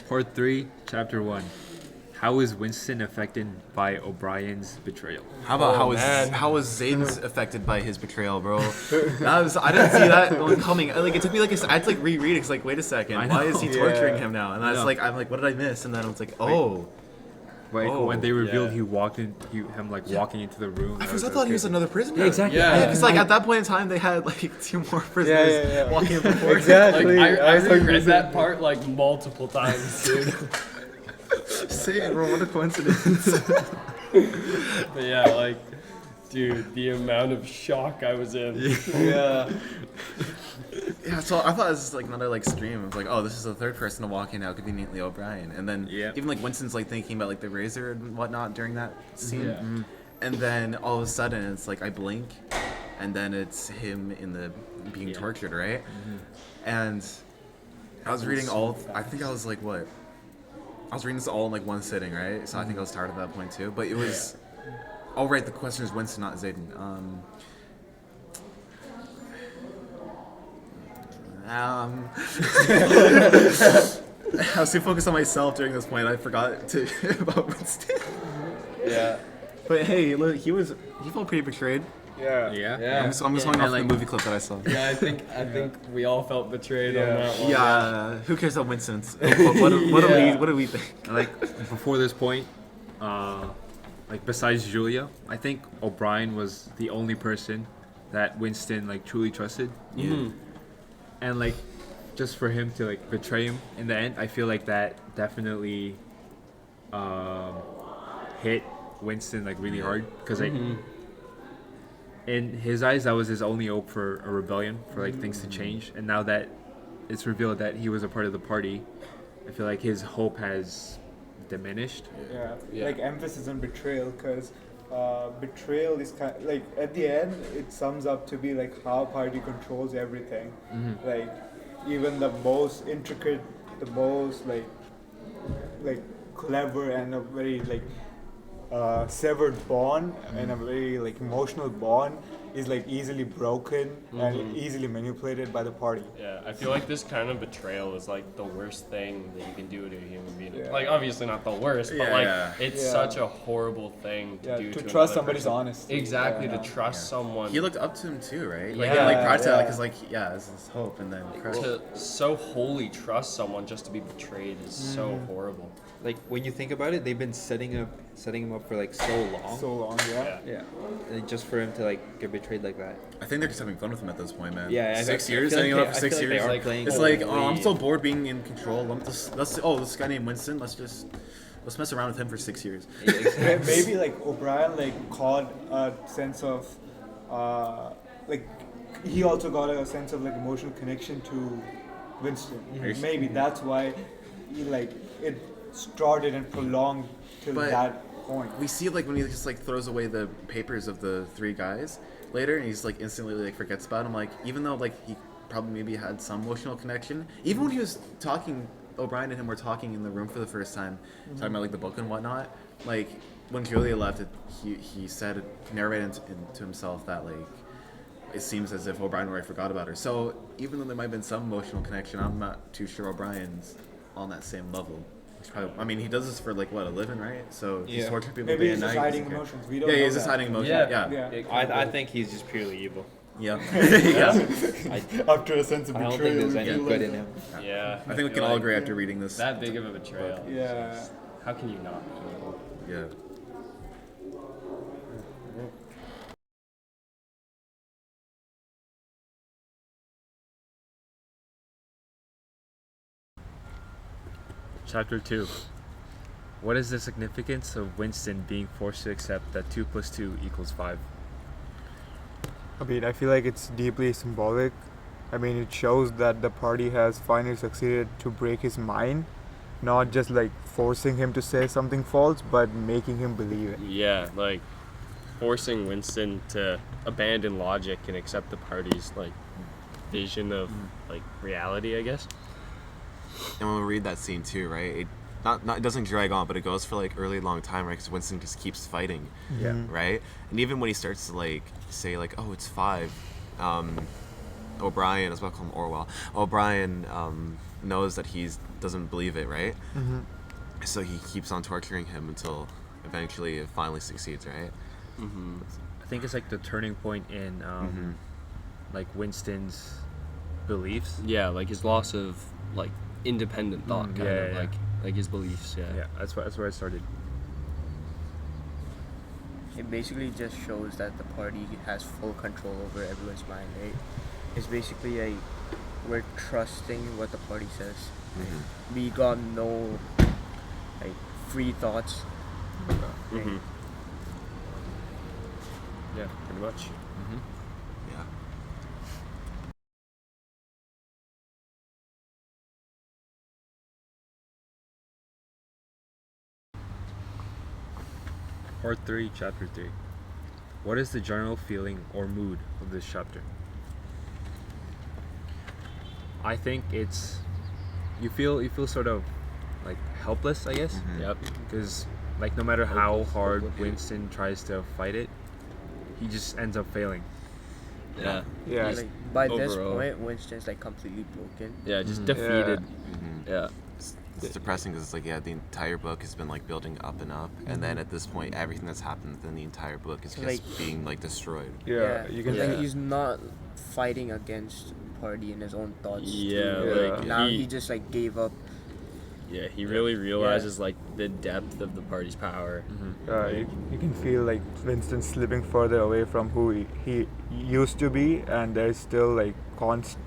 Part 3, Chapter 1. How is Winston affected by O'Brien's betrayal? How about how was Zayden's affected by his betrayal, bro? I didn't see that one coming. Like it took me like I had to like reread it. Cause like wait a second, why is he torturing him now? And I was like, I'm like, what did I miss? And then I was like, oh. When they revealed he walked in, him like walking into the room. I thought he was another prisoner. Yeah, exactly. Yeah, because like at that point in time they had like 2 more prisoners walking in the court. Exactly. Like, I read that part like multiple times, dude. Say it, bro. What a coincidence. But yeah, like, dude, the amount of shock I was in. Yeah. Yeah, so I thought it was just like another like stream. I was like, oh, this is the third person to walk in now, conveniently O'Brien. And then even like Winston's like thinking about like the razor and whatnot during that scene. Yeah. And then all of a sudden it's like I blink, and then it's him in the being tortured, right? And I was reading all. I think I was like what? I was reading this all in like one sitting, right? So I think I was tired at that point too. But it was. Oh right, the question is Winston, not Zayden. I was too focused on myself during this point. I forgot to about Winston. Yeah. But hey, look, he felt pretty betrayed. Yeah. I'm just going off the movie clip that I saw. Yeah, I think we all felt betrayed on that one. Yeah. Who cares about Winston? What do we think? Like before this point, like besides Julia, I think O'Brien was the only person that Winston like truly trusted. Yeah. And like just for him to like betray him in the end, I feel like that definitely hit Winston like really hard because like in his eyes that was his only hope for a rebellion, for like things to change. And now that it's revealed that he was a part of the party, I feel like his hope has diminished. Yeah. Like emphasis on betrayal, because betrayal is kind like at the end it sums up to be like how party controls everything. Like even the most intricate, the most like clever and a very like severed bond and a very like emotional bond is like easily broken and easily manipulated by the party. Yeah, I feel like this kind of betrayal is like the worst thing that you can do to a human being. Yeah. Like obviously not the worst, but like it's such a horrible thing to do to to trust another somebody's person. honesty. Exactly, to trust someone. He looked up to him too, right? Like, Yeah. like prior to that, Yeah. because like it's his hope, and then To so wholly trust someone just to be betrayed is so horrible. Like when you think about it, they've been setting him up for like so long. So long, Yeah, and just for him to like get betrayed like that. I think they're just having fun with him at this point, man. Yeah, 6 I years, feel like setting him up for I 6 feel like years. they are playing It's like, holy. I'm so bored being in control. Let's this guy named Winston. Let's mess around with him for 6 years. Yeah, exactly. Maybe like O'Brien like caught a sense of like he also got a sense of like emotional connection to Winston. Maybe that's why he like it started and prolonged till But that point. We see like when he just like throws away the papers of the 3 guys later, and he's like instantly like forgets about him. Like even though like he probably maybe had some emotional connection, even when he was talking, O'Brien and him were talking in the room for the first time, talking about like the book and whatnot. Like when Julia left, he said narrated into himself that like it seems as if O'Brien already forgot about her. So even though there might have been some emotional connection, I'm not too sure O'Brien's on that same level. Probably, I mean, he does this for like what, a living, right? So he's torturing people Maybe day he's and just night. hiding emotions. We don't know he's just that. hiding emotions. Yeah. I think he's just purely evil. Yeah. After a sense of I don't betrayal. think there's we any feel good like- in him. Yeah. I think we feel can all like agree after reading this. that big of a betrayal. Yeah. How can you not be evil? Yeah. Chapter 2. What is the significance of Winston being forced to accept that 2 + 2 = 5? I mean, I feel like it's deeply symbolic. I mean, it shows that the party has finally succeeded to break his mind, not just like forcing him to say something false, but making him believe it. Yeah, like forcing Winston to abandon logic and accept the party's like vision of like reality, I guess. And when we read that scene too, right? It doesn't drag on, but it goes for like a really long time, right? Because Winston just keeps fighting, right? And even when he starts to like say like, "Oh, it's 5," O'Brien, as well, call him Orwell. O'Brien knows that he's doesn't believe it, right? So he keeps on torturing him until eventually it finally succeeds, right? I think it's like the turning point in like Winston's beliefs. Yeah, like his loss of like independent thought, kind of yeah. like his beliefs. Yeah, that's where I started. It basically just shows that the party has full control over everyone's mind, right? It's basically like we're trusting what the party says. We got no like free thoughts. Mhm. Yeah, pretty much. Yeah. Part 3, Chapter 3. What is the general feeling or mood of this chapter? I think it's you feel sort of like helpless, I guess. Yep. Because like no matter how Hopeless, hard hopeless. Winston tries to fight it, he just ends up failing. Yeah. Yeah. Like by this Overall. point, Winston's like completely broken. Yeah, just defeated. Yeah. It's depressing because it's like, yeah, the entire book has been like building up and up, and then at this point, everything that's happened within the entire book is just Like- being like destroyed. Yeah, you can. Yeah. Like he's not fighting against party in his own thoughts. Yeah, like, Now he he just like gave up. Yeah, he really realizes like the depth of the party's power. You can feel like Winston slipping further away from who he used to be, and there's still like constant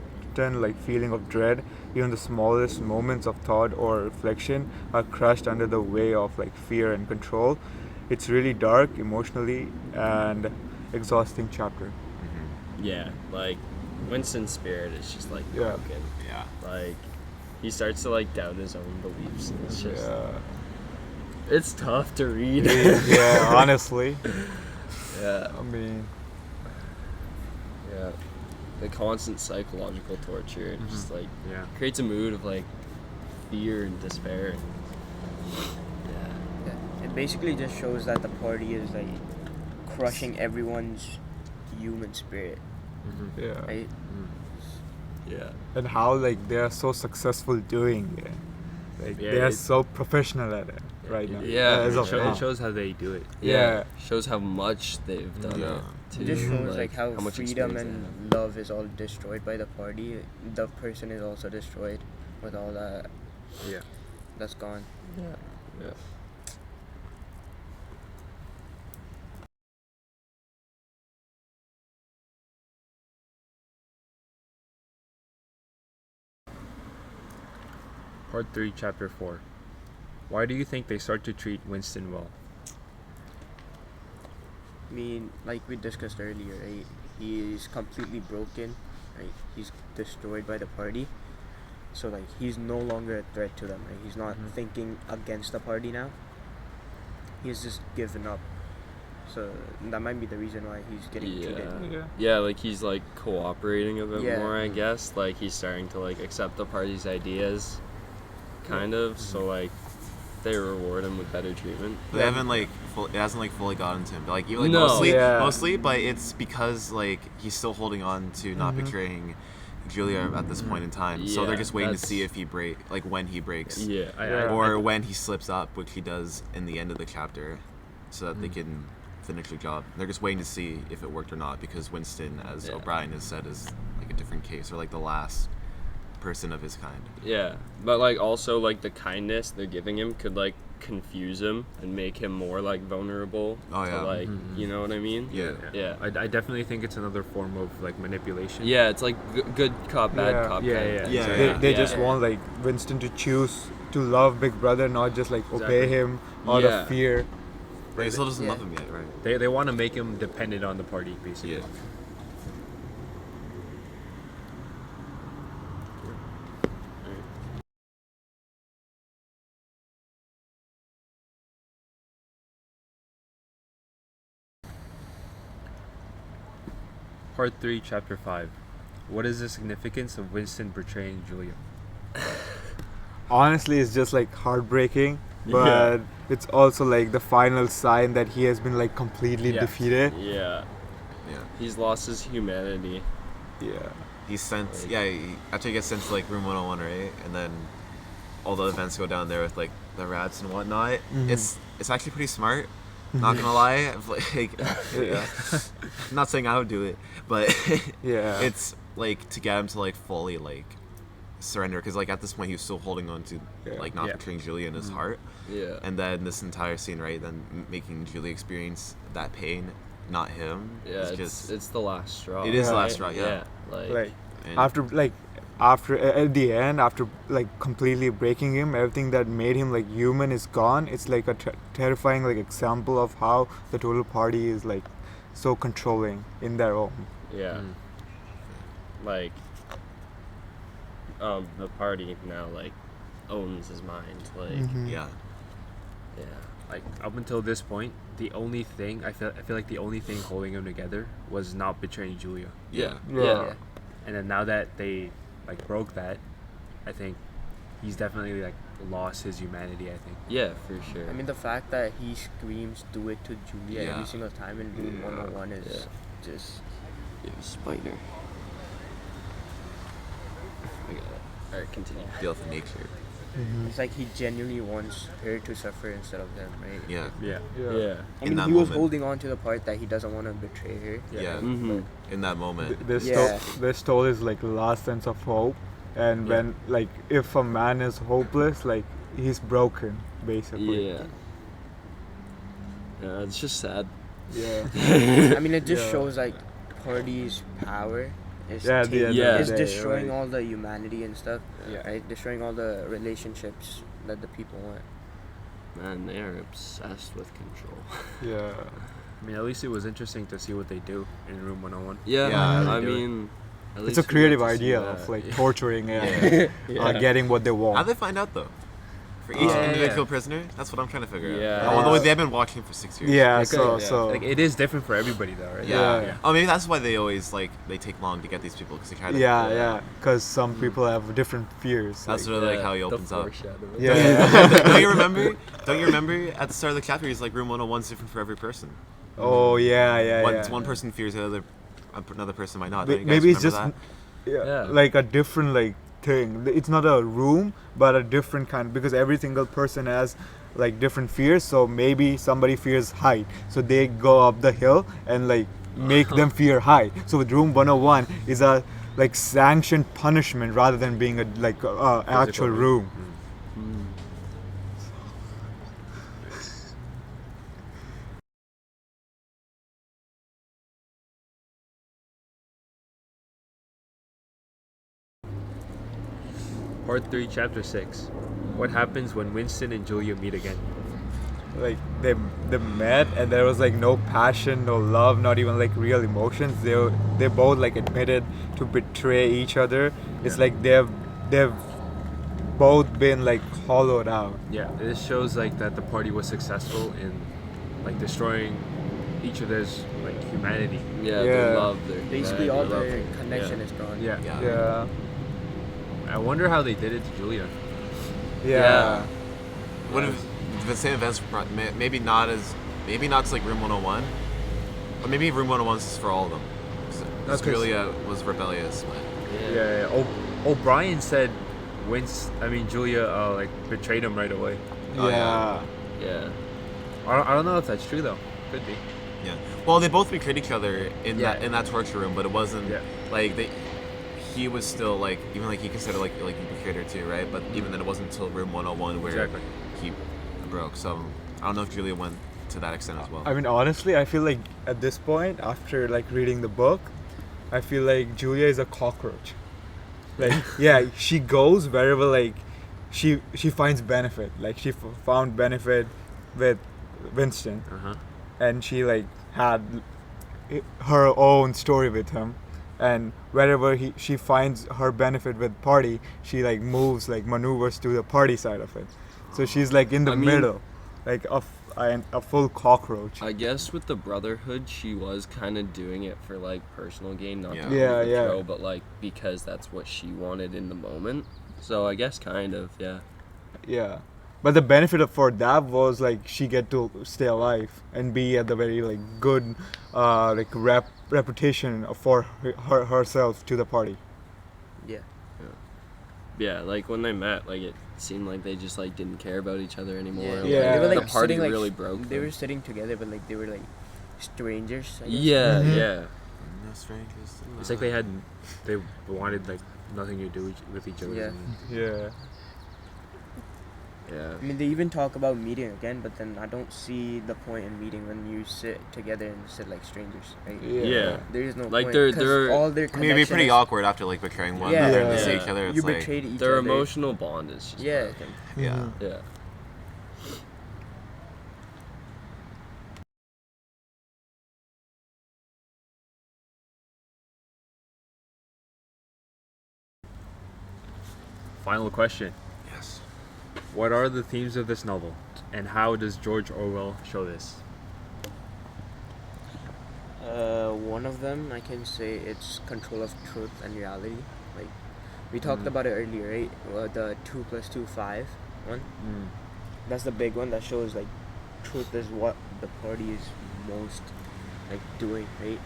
like feeling of dread. Even the smallest moments of thought or reflection are crushed under the weight of like fear and control. It's really dark emotionally and exhausting chapter. Yeah, like Winston's spirit is just like Yeah. broken. Yeah. Like he starts to like doubt his own beliefs. And it's just Yeah, it's tough to read. yeah. Honestly, Yeah. I mean, Yeah. The constant psychological torture just like Yeah. creates a mood of like fear and despair. Yeah. It basically just shows that the party is like crushing everyone's human spirit, yeah. right? Yeah. And how like they are so successful doing it. Like Yeah, they are it- so professional at it right now. Yeah, as it of It now. shows how they do it. Yeah. Shows how much they've done Yeah. it. It Too. just shows like how much freedom experience they and love is all destroyed by the party. The person is also destroyed with all that Yeah. that's gone. have. Yeah. Part 3, Chapter 4. Why do you think they start to treat Winston well? I mean, like we discussed earlier, right? He is completely broken, right? He's destroyed by the party. So like he's no longer a threat to them, right? He's not thinking against the party now. He's just given up. So that might be the reason why he's getting treated. Yeah. Yeah, like he's like cooperating a bit Yeah. more, I guess. Like he's starting to like accept the party's ideas, kind of. So like they reward him with better treatment. They haven't like it hasn't like fully gotten to him. But, like even like No. mostly, but it's because like he's still holding on to not betraying Julia at this point in time. So they're Yeah, just waiting to that's- see if he when he breaks. Yeah. Or when he slips up, which he does in the end of the chapter, so that they can finish the job. They're just waiting to see if it worked or not, because Winston, as Yeah. O'Brien has said, is like a different case, or like the last person of his kind. Yeah, but like also like the kindness they're giving him could like confuse him and make him more like vulnerable. Oh, to, yeah. like you know what I mean? Yeah. Yeah. I definitely think it's another form of like manipulation. Yeah, it's like good cop, bad Yeah. cop. Yeah, kind of yeah, thing. yeah. They Yeah. just want like Winston to choose to love Big Brother, not just like obey Exactly. him out Yeah. of fear. But he still doesn't Yeah. love him yet, right? They want to make him dependent on the party, basically. Yeah. Part 3, Chapter 5. What is the significance of Winston betraying Julia? Honestly, it's just like heartbreaking, but it's also like the final sign that he has been like completely Yeah. defeated. Yeah. Yeah. He's lost his humanity. Yeah. He's sent. Yeah. After he gets sent to like room 101, right? And then all the events go down there with like the rats and whatnot. It's actually pretty smart. Not gonna lie, like, I'm not saying I would do it, but Yeah. it's like to get him to like fully like surrender, because like at this point he was still holding on to like not betraying Julia in his heart. Yeah. And then this entire scene, right, then making Julia experience that pain, not him. Yeah, it's the last straw. It is the right? last straw, yeah. Like And- after at the end, after like completely breaking him, everything that made him like human is gone. It's like a terrifying like example of how the total party is like so controlling in their own. Yeah. Like, the party now like owns his mind. Like, yeah. yeah. Like up until this point, the only thing I feel like the only thing holding them together was not betraying Julia. Yeah. Yeah. And then now that they like broke that, I think he's definitely like lost his humanity. I think. Yeah, for sure. I mean, the fact that he screams "do it" to Julia Yeah. every single time in room 101 is just. it was Spider. I got it. Alright, continue. Deal with nature. It's like he genuinely wants her to suffer instead of them, right? Yeah. Yeah. Yeah. I In mean, that he was moment. holding on to the part that he doesn't want to betray her. Yeah. Mm-hmm. In that moment. This stole his like last sense of hope, and when like if a man is hopeless, like he's broken basically. Yeah. Yeah, it's just sad. Yeah. I mean, it just Yeah. shows like party's power is Yeah, at the end of the is day, destroying right. all the humanity and stuff. Yeah. Right, destroying all the relationships that the people want. Man, they are obsessed with control. Yeah. I mean, at least it was interesting to see what they do in room 101. Yeah, Yeah, I they do it. mean, at It's least a we got creative to see idea that. of like torturing and getting what they How'd want. they find out though? For each Yeah. individual prisoner? That's what I'm trying to figure Yeah. out. Although they've been watching for 6 years. Yeah, Because, so like it is different for everybody though, right? Yeah. Yeah. Oh, maybe that's why they always like they take long to get these people, because they try to. yeah, because some people have different fears. That's like, really like how he opens the up. foreshadowing. yeah. Don't you remember? Don't you remember at the start of the chapter? He's like, room 101 is different for every person. Oh yeah. One person fears another person might not. May- Don't you guys maybe it's remember just that? Yeah. like a different like thing. It's not a room, but a different kind, because every single person has like different fears. So maybe somebody fears height, so they go up the hill and like make them fear height. So with room 101 is a like sanctioned punishment rather than being a like actual room. Part 3, Chapter 6. What happens when Winston and Julia meet again? Like they met and there was like no passion, no love, not even like real emotions. They both like admitted to betray each other. It's like they've both been like hollowed out. Yeah, this shows like that the party was successful in like destroying each other's like humanity. Yeah, Yeah. their love, their Basically, all humanity, their love. connection is gone. Yeah. Yeah. Yeah. I wonder how they did it to Julia. Yeah. What if the same events? Maybe not to like room 101, or maybe room 101 is for all of them. Because 'cause- Julia was rebellious. But Yeah. O'Brien said Julia like betrayed him right away. Oh, Yeah. Yeah. I don't know if that's true though. Could be. yeah. Well, they both betrayed each other in Yeah. that torture room, but it wasn't Yeah. like he was still like, even like he considered like he betrayed her too, right? But even then, it wasn't until room 101 where Exactly. he broke. So I don't know if Julia went to that extent as well. I mean, honestly, I feel like at this point, after like reading the book, I feel like Julia is a cockroach. Like, yeah, she goes wherever like she finds benefit. Like she found benefit with Winston, and she like had her own story with him, and wherever she finds her benefit with party, she like moves like maneuvers to the party side of it. So she's like in the I mean- middle, like a full cockroach. I guess with the Brotherhood, she was kind of doing it for like personal gain, not Yeah. to Yeah, really yeah. control, but like because that's what she wanted in the moment. So I guess kind of, yeah. Yeah, but the benefit for that was like she get to stay alive and be at the very like good like reputation for herself to the party. Yeah. Yeah, like when they met, like it seemed like they just like didn't care about each other anymore. Yeah. Like, Yeah. They were the like party sitting like really broke. they them. were sitting together, but like they were like strangers. I guess. Yeah, Mhm. yeah. No strangers. It's like they wanted like nothing to do with each other. Yeah. Yeah. Yeah. I mean, they even talk about meeting again, but then I don't see the point in meeting when you sit together and sit like strangers, right? Yeah. There is no Like, point. they're- 'cause they're- all their I mean, it'd be connection pretty is- awkward after like betraying one Yeah. another and Yeah. to see each other. It's You like, betrayed each Their other. emotional bond is just Yeah. broken. yeah. Mhm. Yeah. Final question: Yes. what are the themes of this novel, and how does George Orwell show this? One of them I can say it's control of truth and reality. Like we talked about it earlier, right? The 2 + 2 5 one. That's the big one that shows like truth is what the party is most like doing, right?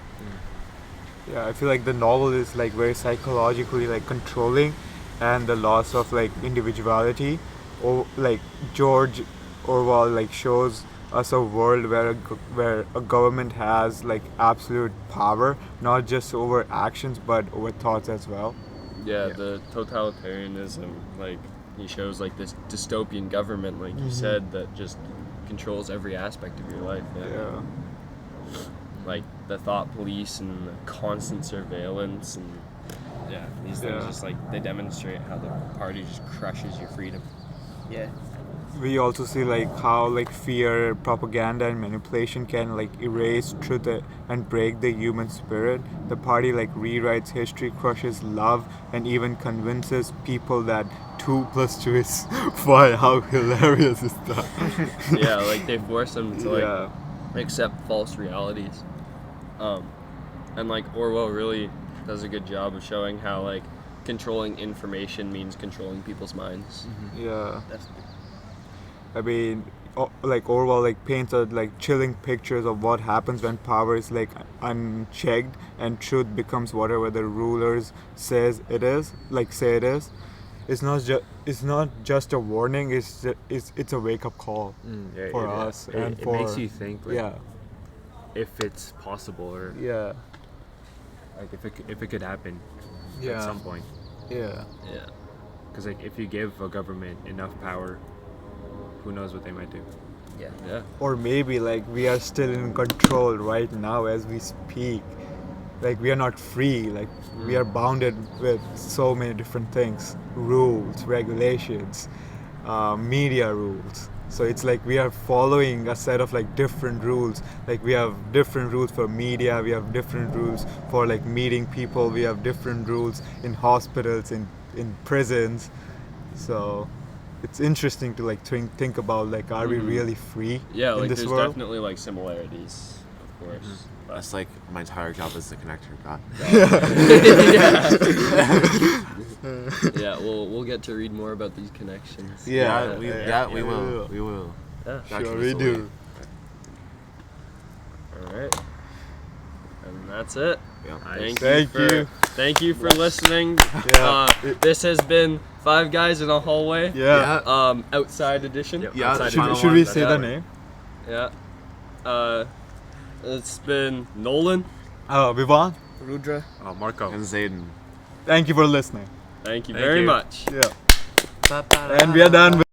Yeah, I feel like the novel is like very psychologically like controlling, and the loss of like individuality, or like George Orwell like shows us a world where a government has like absolute power, not just over actions but over thoughts as well. Yeah, Yeah. the totalitarianism, like he shows like this dystopian government, like you Mhm. said, that just controls every aspect of your life. Yeah. Like the thought police and the constant surveillance and these things Yeah. just like they demonstrate how the party just crushes your freedom. Yeah. We also see like how like fear, propaganda, and manipulation can like erase truth and break the human spirit. The party like rewrites history, crushes love, and even convinces people that 2 + 2 is 5. How hilarious is that? Yeah, like they force them to like Yeah. accept false realities. And like Orwell really does a good job of showing how like controlling information means controlling people's minds. Yeah. Definitely. I mean, like Orwell like paints a like chilling pictures of what happens when power is like unchecked and truth becomes whatever the rulers says it is. Like say it is. It's not just a warning. It's a wake up call Yeah, for us it, and it for makes you think like, yeah if it's possible or yeah like if it could happen at yeah some point. yeah Yeah. Because like if you give a government enough power, who knows what they might do. Yeah. Yeah. or maybe like we are still in control right now as we speak. Like we are not free. Like we are bounded with so many different things, rules, regulations, media rules. So it's like we are following a set of like different rules. Like we have different rules for media, we have different rules for like meeting people, we have different rules in hospitals, in prisons. So it's interesting to like think about like are we really free Yeah, in like this there's world? definitely like similarities, of course. But That's like my entire job as the connector. God. yeah, we'll get to read more about these connections. Yeah, We will. We will. Yeah. Sure we do. All right. And that's it. Yeah. Nice. Thank you for listening. Yeah. This has been Five Guys in a Hallway. Yeah. Outside edition. Yep. Yeah, outside final edition. Should we one. say Yeah. the name? Yeah. It's been Nolan. Vivaan. Rudra. Marco. And Zayden. Thank you for listening. Thank you Thank very you. much. Yeah. And we are done with